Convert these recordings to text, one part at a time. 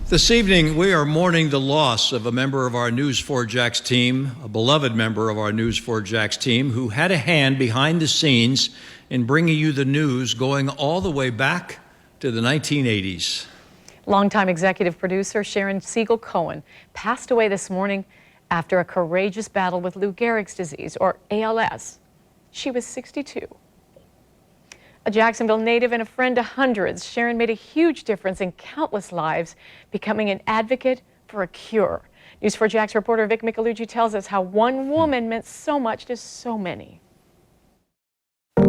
This evening, we are mourning the loss of a member of our News 4 Jax team, a beloved member of our News 4 Jax team, who had a hand behind the scenes in bringing you the news going all the way back to the 1980s. Longtime executive producer Sharon Cohen passed away this morning after a courageous battle with Lou Gehrig's disease, or ALS. She was 62. A Jacksonville native and a friend to hundreds, Sharon made a huge difference in countless lives, becoming an advocate for a cure. News 4 Jax reporter Vic Michelucci tells us how one woman meant so much to so many. It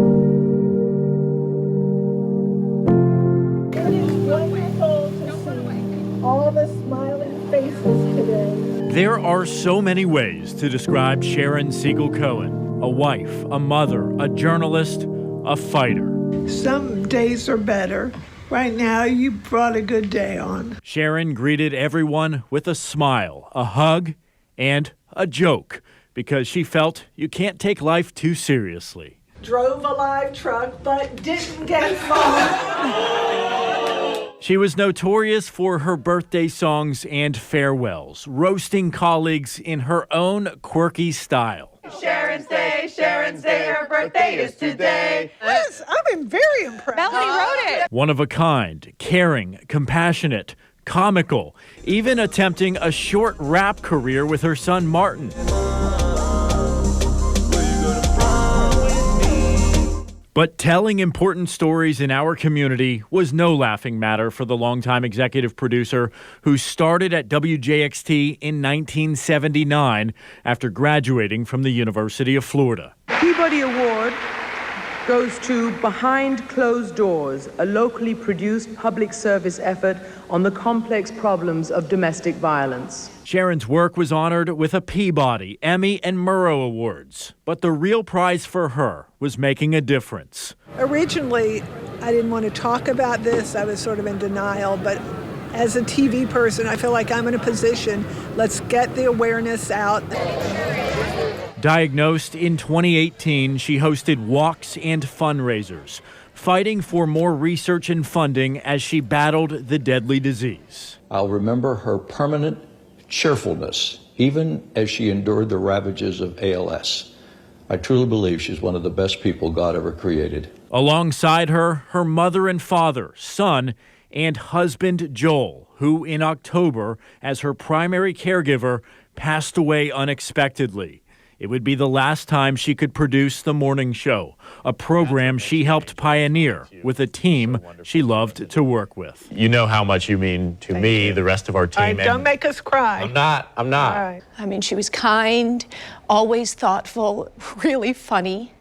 is wonderful to see all the smiling faces today. There are so many ways to describe Sharon Cohen: a wife, a mother, a journalist, a fighter. Some days are better. Right now, you brought a good day on. Sharon greeted everyone with a smile, a hug, and a joke, because she felt you can't take life too seriously. Drove a live truck, but didn't get involved. She was notorious for her birthday songs and farewells, roasting colleagues in her own quirky style. Sharon's Day, her birthday is today. Yes, I'm very impressed. Melanie wrote it. One of a kind, caring, compassionate, comical, even attempting a short rap career with her son Martin. But telling important stories in our community was no laughing matter for the longtime executive producer who started at WJXT in 1979 after graduating from the University of Florida. Peabody Award goes to Behind Closed Doors, a locally produced public service effort on the complex problems of domestic violence. Sharon's work was honored with a Peabody, Emmy, and Murrow Awards. But the real prize for her was making a difference. Originally, I didn't want to talk about this. I was sort of in denial, but as a TV person, I feel like I'm in a position. Let's get the awareness out. Diagnosed in 2018, she hosted walks and fundraisers, fighting for more research and funding as she battled the deadly disease. I'll remember her permanent cheerfulness, even as she endured the ravages of ALS. I truly believe she's one of the best people God ever created. Alongside her, her mother and father, son, and husband Joel, who in October, as her primary caregiver, passed away unexpectedly. It would be the last time she could produce the morning show, a program she helped pioneer with a team she loved to work with. You know how much you mean to me, the rest of our team. Don't make us cry. I'm not. All right. I mean, she was kind, always thoughtful, really funny,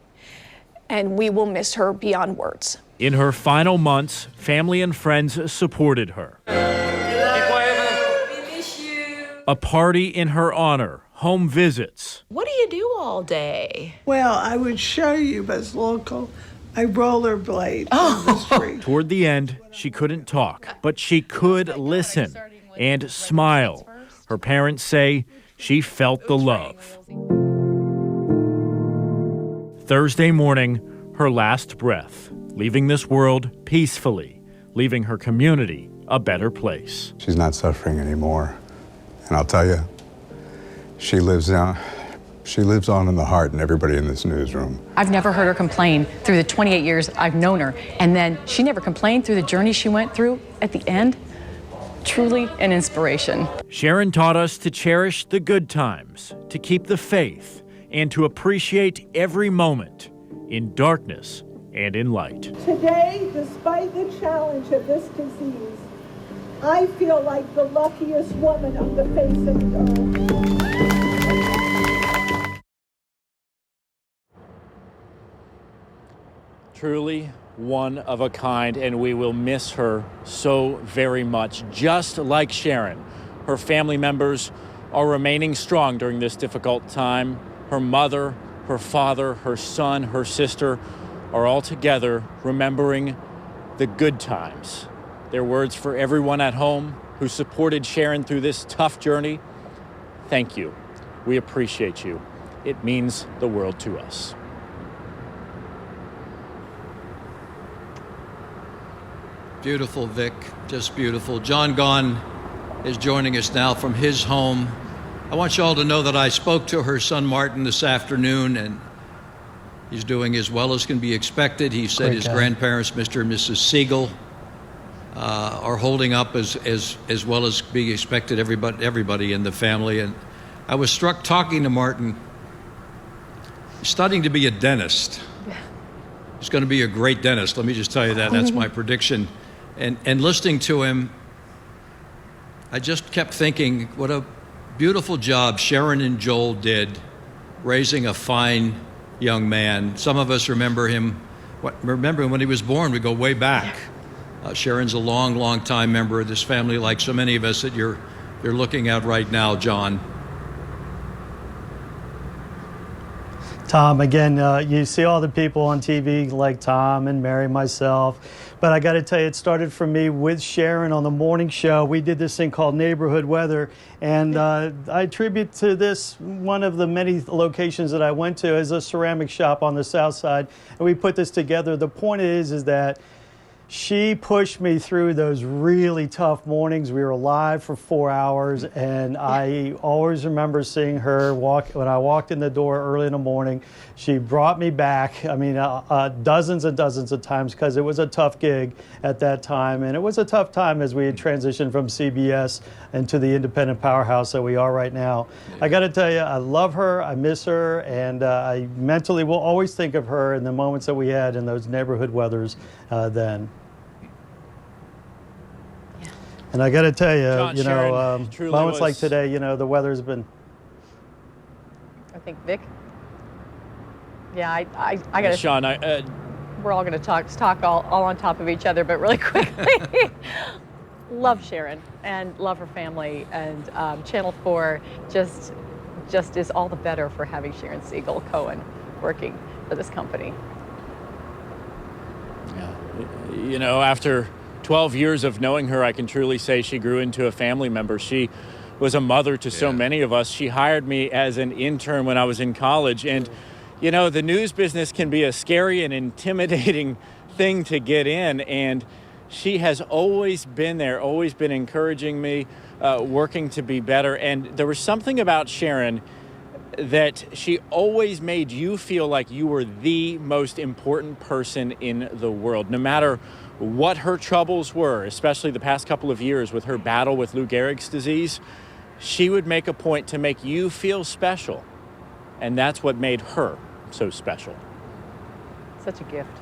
and we will miss her beyond words. In her final months, family and friends supported her. We miss you. A party in her honor, home visits. What do you do all day? Well, I would show you, but it's local. I rollerblade on the street. Toward the end, she couldn't talk, but she could listen and smile. Her parents say she felt the love. Thursday morning, her last breath, leaving this world peacefully, leaving her community a better place. She's not suffering anymore. And I'll tell you, she lives on in the heart and everybody in this newsroom. I've never heard her complain through the 28 years I've known her. And then she never complained through the journey she went through at the end. Truly an inspiration. Sharon taught us to cherish the good times, to keep the faith, and to appreciate every moment in darkness and in light. Today, despite the challenge of this disease, I feel like the luckiest woman on the face of the earth. Truly one of a kind, and we will miss her so very much. Just like Sharon, her family members are remaining strong during this difficult time. Her mother, her father, her son, her sister are all together remembering the good times. Their words for everyone at home who supported Sharon through this tough journey: thank you. We appreciate you. It means the world to us. Beautiful, Vic. Just beautiful. John gone is joining us now from his home. I want you all to know that I spoke to her son Martin this afternoon, and he's doing as well as can be expected. He said his grandparents, Mr. and Mrs. Siegel, are holding up as well as being expected, everybody in the family. And I was struck talking to Martin. He's studying to be a dentist. He's going to be a great dentist. Let me just tell you that. That's my prediction. And listening to him, I just kept thinking what a beautiful job Sharon and Joel did raising a fine young man. Some of us remember him when he was born. We go way back. Sharon's a long time member of this family, like so many of us that you're looking at right now, John. Tom, again, you see all the people on TV like Tom and Mary, myself, but I got to tell you, it started for me with Sharon on the morning show. We did this thing called Neighborhood Weather, and I attribute to this one of the many locations that I went to as a ceramic shop on the south side, and we put this together. The point is that she pushed me through those really tough mornings. We were live for 4 hours, and I always remember seeing her when I walked in the door early in the morning. She brought me back, I mean, dozens and dozens of times, because it was a tough gig at that time, and it was a tough time as we had transitioned from CBS into the independent powerhouse that we are right now. I got to tell you, I love her, I miss her, and I mentally will always think of her in the moments that we had in those neighborhood weathers then. And I got to tell you, John, Sharon, moments like today, the weather's been. I think Vic. Yeah, I got to. Sean, we're all going to talk all on top of each other, but really quickly. Love Sharon and love her family, and Channel 4 just is all the better for having Sharon Siegel Cohen working for this company. Yeah, after 12 years of knowing her, I can truly say she grew into a family member. She was a mother to so many of us. She hired me as an intern when I was in college. And, the news business can be a scary and intimidating thing to get in. And she has always been there, always been encouraging me, working to be better. And there was something about Sharon that she always made you feel like you were the most important person in the world, no matter what her troubles were, especially the past couple of years with her battle with Lou Gehrig's disease. She would make a point to make you feel special. And that's what made her so special. Such a gift.